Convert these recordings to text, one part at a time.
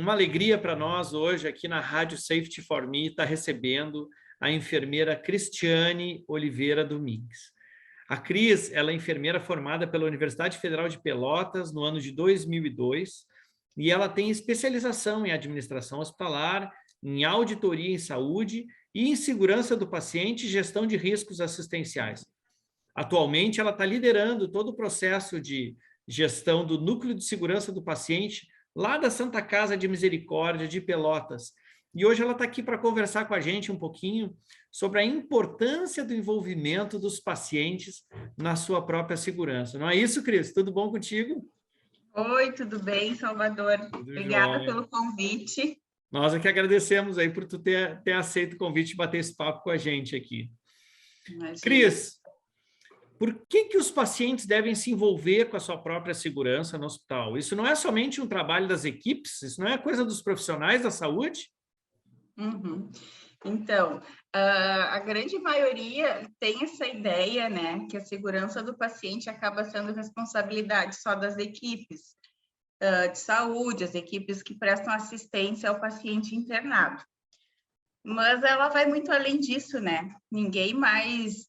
uma alegria para nós hoje, aqui na Rádio Safety for Me, estar recebendo a enfermeira Cristiane Oliveira Domingues. A Cris, ela é enfermeira formada pela Universidade Federal de Pelotas no ano de 2002 e ela tem especialização em administração hospitalar, em auditoria em saúde e em segurança do paciente e gestão de riscos assistenciais. Atualmente, ela está liderando todo o processo de gestão do Núcleo de Segurança do Paciente lá da Santa Casa de Misericórdia de Pelotas. E hoje ela está aqui para conversar com a gente um pouquinho sobre a importância do envolvimento dos pacientes na sua própria segurança. Não é isso, Cris? Tudo bom contigo? Oi, tudo bem, Salvador? Tudo Obrigada jóia. pelo convite. Nós é que agradecemos aí por tu ter aceito o convite e bater esse papo com a gente aqui. Imagina. Cris, por que os pacientes devem se envolver com a sua própria segurança no hospital? Isso não é somente um trabalho das equipes? Isso não é coisa dos profissionais da saúde? Uhum. Então, a grande maioria tem essa ideia, né, que a segurança do paciente acaba sendo responsabilidade só das equipes de saúde, as equipes que prestam assistência ao paciente internado. Mas ela vai muito além disso, né? Ninguém mais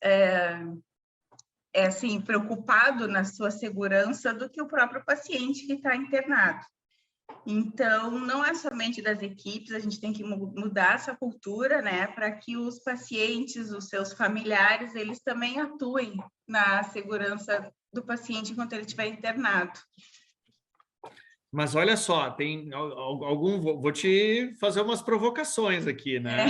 assim, preocupado na sua segurança do que o próprio paciente que está internado. Então, não é somente das equipes, a gente tem que mudar essa cultura, né, para que os pacientes, os seus familiares, eles também atuem na segurança do paciente enquanto ele estiver internado. Mas olha só, tem vou te fazer umas provocações aqui, né?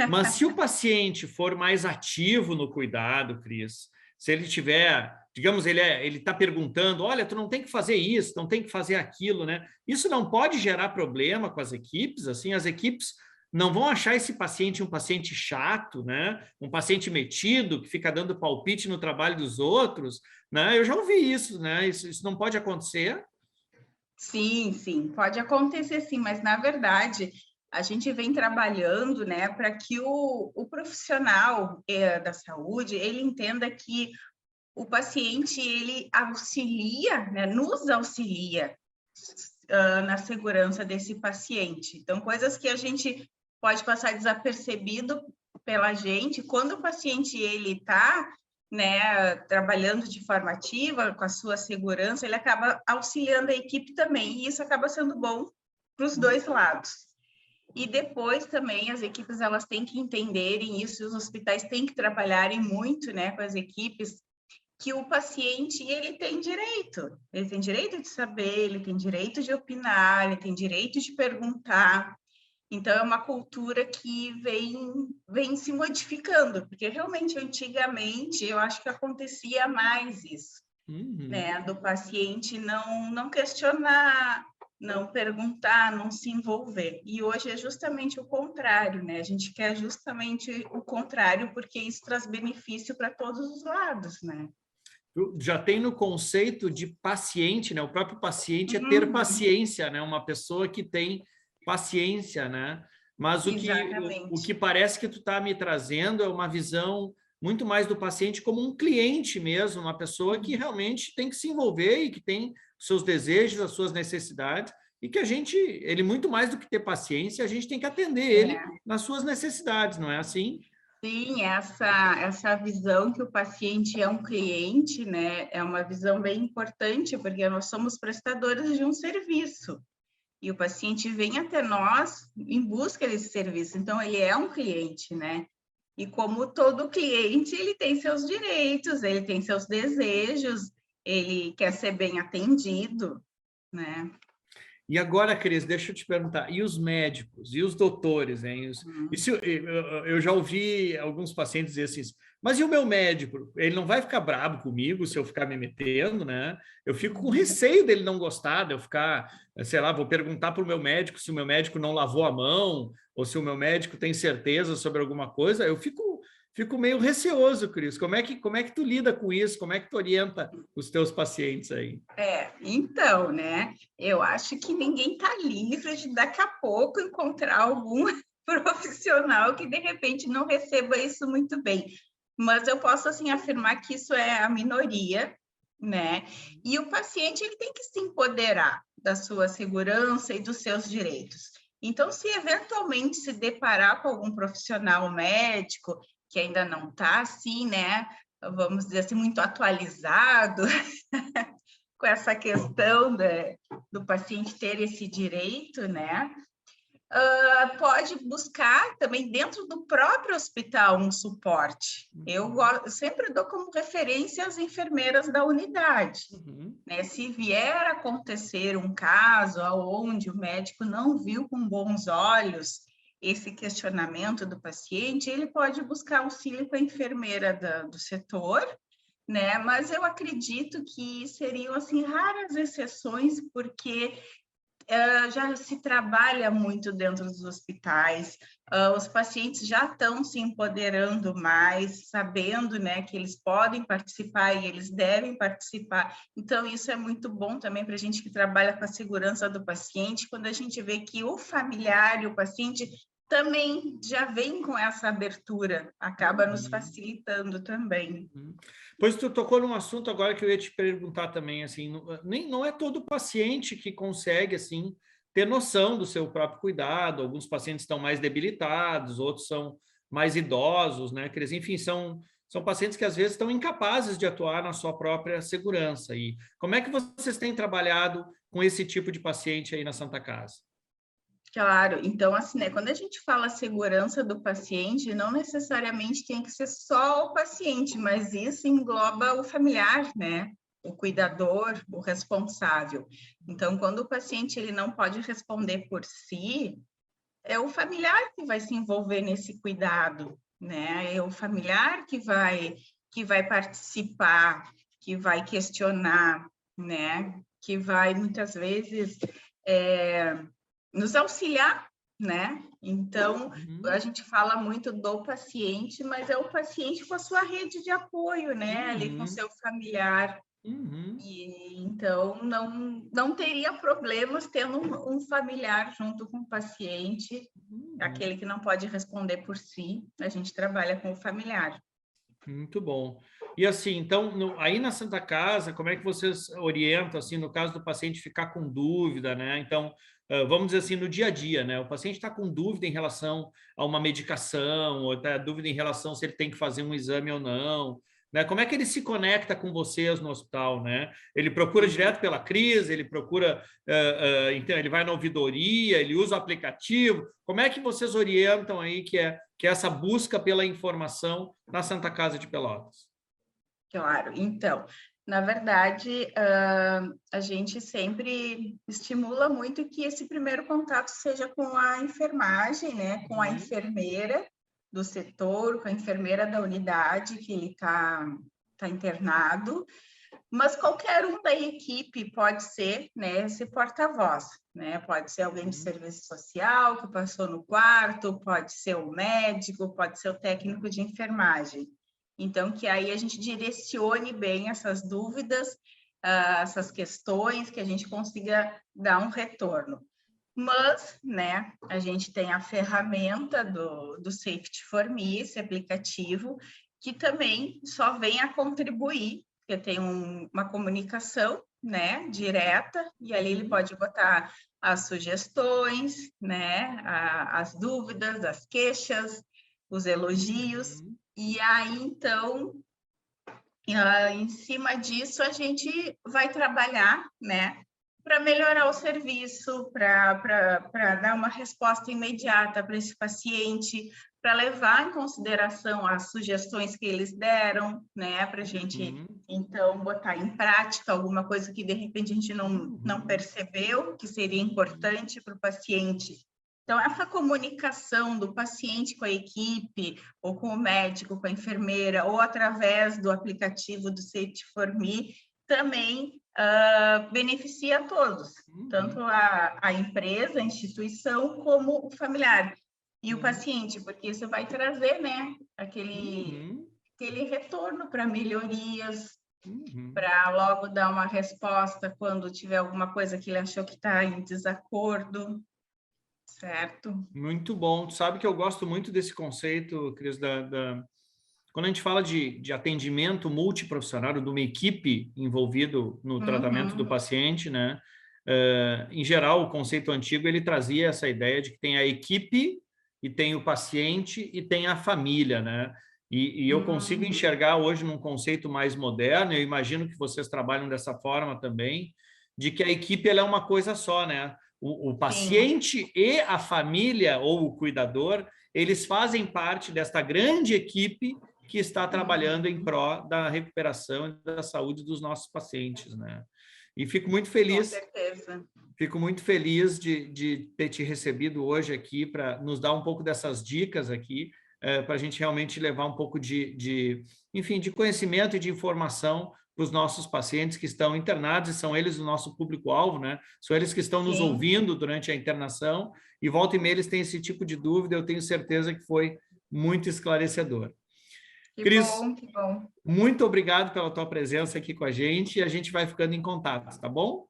Mas se o paciente for mais ativo no cuidado, Cris, se ele tiver, digamos, ele está perguntando, olha, tu não tem que fazer isso, não tem que fazer aquilo, né? Isso não pode gerar problema com as equipes, assim, as equipes não vão achar esse paciente um paciente chato, né? Um paciente metido, que fica dando palpite no trabalho dos outros, né? Eu já ouvi isso, né? Isso não pode acontecer. Sim, pode acontecer sim, mas na verdade a gente vem trabalhando, né, para que o profissional da saúde, ele entenda que o paciente, ele auxilia, né, nos auxilia na segurança desse paciente. Então, coisas que a gente pode passar desapercebido pela gente, quando o paciente, ele está, né, trabalhando de forma ativa, com a sua segurança, ele acaba auxiliando a equipe também, e isso acaba sendo bom para os dois lados. E depois também as equipes, elas têm que entenderem isso, os hospitais têm que trabalharem muito, né, com as equipes, que o paciente, ele tem direito de saber, ele tem direito de opinar, ele tem direito de perguntar. Então, é uma cultura que vem se modificando, porque realmente, antigamente, eu acho que acontecia mais isso, né, do paciente não questionar, não perguntar, não se envolver. E hoje é justamente o contrário, né? A gente quer justamente o contrário, porque isso traz benefício para todos os lados, né? Já tem no conceito de paciente, né? O próprio paciente é ter paciência, né? Uma pessoa que tem paciência, né? Mas o que parece que tu está me trazendo é uma visão muito mais do paciente como um cliente mesmo, uma pessoa que realmente tem que se envolver e que tem seus desejos, as suas necessidades, e que ele muito mais do que ter paciência, a gente tem que atender ele nas suas necessidades, não é assim? Sim, essa visão que o paciente é um cliente, né, é uma visão bem importante, porque nós somos prestadores de um serviço, e o paciente vem até nós em busca desse serviço, então ele é um cliente, né? E como todo cliente, ele tem seus direitos, ele tem seus desejos, ele quer ser bem atendido, né? E agora, Cris, deixa eu te perguntar, e os médicos, e os doutores, hein? Eu já ouvi alguns pacientes dizer assim, mas e o meu médico? Ele não vai ficar bravo comigo se eu ficar me metendo, né? Eu fico com receio dele não gostar, de eu ficar, sei lá, vou perguntar para o meu médico se o meu médico não lavou a mão, ou se o meu médico tem certeza sobre alguma coisa, eu fico meio receoso, Cris. Como é que tu lida com isso? Como é que tu orienta os teus pacientes aí? Então, né? Eu acho que ninguém está livre de daqui a pouco encontrar algum profissional que de repente não receba isso muito bem. Mas eu posso assim afirmar que isso é a minoria, né? E o paciente ele tem que se empoderar da sua segurança e dos seus direitos. Então, se eventualmente se deparar com algum profissional médico que ainda não está assim, né? Vamos dizer assim, muito atualizado com essa questão do paciente ter esse direito, né? Pode buscar também dentro do próprio hospital um suporte. Eu sempre dou como referência as enfermeiras da unidade. Né? Se vier a acontecer um caso onde o médico não viu com bons olhos esse questionamento do paciente, ele pode buscar auxílio com a enfermeira do setor, né? Mas eu acredito que seriam assim raras exceções, porque já se trabalha muito dentro dos hospitais, os pacientes já estão se empoderando mais, sabendo, né, que eles podem participar e eles devem participar. Então, isso é muito bom também para a gente que trabalha com a segurança do paciente, quando a gente vê que o familiar e o paciente também já vem com essa abertura, acaba nos facilitando também. Pois tu tocou num assunto agora que eu ia te perguntar também, assim, não é todo paciente que consegue, assim, ter noção do seu próprio cuidado. Alguns pacientes estão mais debilitados, outros são mais idosos, né? Eles, enfim, são pacientes que às vezes estão incapazes de atuar na sua própria segurança. E como é que vocês têm trabalhado com esse tipo de paciente aí na Santa Casa? Claro, então assim, né, quando a gente fala segurança do paciente, não necessariamente tem que ser só o paciente, mas isso engloba o familiar, né? O cuidador, o responsável. Então, quando o paciente ele não pode responder por si, é o familiar que vai se envolver nesse cuidado, né? É o familiar que vai participar, que vai questionar, né? Que vai muitas vezes nos auxiliar, né? Então, a gente fala muito do paciente, mas é o paciente com a sua rede de apoio, né? Ali com seu familiar. E então não teria problemas tendo um familiar junto com o paciente, aquele que não pode responder por si. A gente trabalha com o familiar. Muito bom. E assim, então, aí na Santa Casa, como é que vocês orientam, assim, no caso do paciente ficar com dúvida, né? Então, vamos dizer assim, no dia a dia, né? O paciente está com dúvida em relação a uma medicação, ou está dúvida em relação se ele tem que fazer um exame ou não, né? Como é que ele se conecta com vocês no hospital, né? Ele procura direto pela crise, ele procura, então, ele vai na ouvidoria, ele usa o aplicativo. Como é que vocês orientam aí que é essa busca pela informação na Santa Casa de Pelotas? Claro, então, na verdade, a gente sempre estimula muito que esse primeiro contato seja com a enfermagem, né? Com a enfermeira do setor, com a enfermeira da unidade que ele está internado, mas qualquer um da equipe pode ser, né, esse porta-voz, né? Pode ser alguém de serviço social que passou no quarto, pode ser o médico, pode ser o técnico de enfermagem. Então, que aí a gente direcione bem essas dúvidas, essas questões, que a gente consiga dar um retorno. Mas, né, a gente tem a ferramenta do Safety for Me, esse aplicativo, que também só vem a contribuir, porque tem uma comunicação, né, direta, e ali ele pode botar as sugestões, né, as dúvidas, as queixas, os elogios, e aí, então, em cima disso, a gente vai trabalhar, né, para melhorar o serviço, para dar uma resposta imediata para esse paciente, para levar em consideração as sugestões que eles deram, né, para a gente, então, botar em prática alguma coisa que, de repente, a gente não percebeu que seria importante para o paciente. Então, essa comunicação do paciente com a equipe, ou com o médico, com a enfermeira, ou através do aplicativo do Safety for Me, também beneficia a todos, tanto a empresa, a instituição, como o familiar e o paciente, porque isso vai trazer, né, aquele retorno para melhorias, para logo dar uma resposta quando tiver alguma coisa que ele achou que está em desacordo. Certo. Muito bom. Tu sabe que eu gosto muito desse conceito, Cris, quando a gente fala de atendimento multiprofissional, de uma equipe envolvida no tratamento do paciente, né? Em geral, o conceito antigo ele trazia essa ideia de que tem a equipe e tem o paciente e tem a família, né? E eu consigo enxergar hoje num conceito mais moderno, eu imagino que vocês trabalham dessa forma também, de que a equipe ela é uma coisa só, né? O paciente e a família ou o cuidador, eles fazem parte desta grande equipe que está trabalhando em pró da recuperação e da saúde dos nossos pacientes, né? E fico muito feliz. Com certeza. Fico muito feliz de ter te recebido hoje aqui para nos dar um pouco dessas dicas aqui, para a gente realmente levar um pouco enfim, de conhecimento e de informação para os nossos pacientes que estão internados, e são eles o nosso público-alvo, né? São eles que estão nos ouvindo durante a internação, e volta e meia eles têm esse tipo de dúvida, eu tenho certeza que foi muito esclarecedor. Cris, Que bom. muito obrigado pela tua presença aqui com a gente, e a gente vai ficando em contato, tá bom?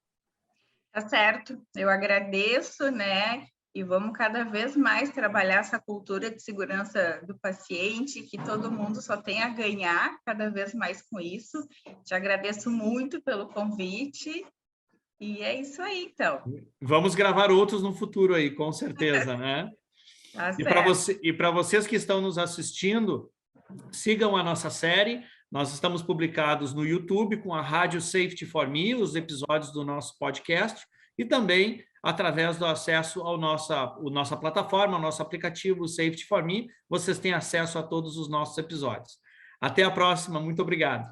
Tá certo, eu agradeço, né? E vamos cada vez mais trabalhar essa cultura de segurança do paciente, que todo mundo só tem a ganhar cada vez mais com isso. Te agradeço muito pelo convite. E é isso aí, então. Vamos gravar outros no futuro aí, com certeza, né? Tá E para vocês que estão nos assistindo, sigam a nossa série. Nós estamos publicados no YouTube com a Rádio Safety for Me, os episódios do nosso podcast, e também através do acesso ao nossa plataforma, ao nosso aplicativo Safety for Me, vocês têm acesso a todos os nossos episódios. Até a próxima, muito obrigado.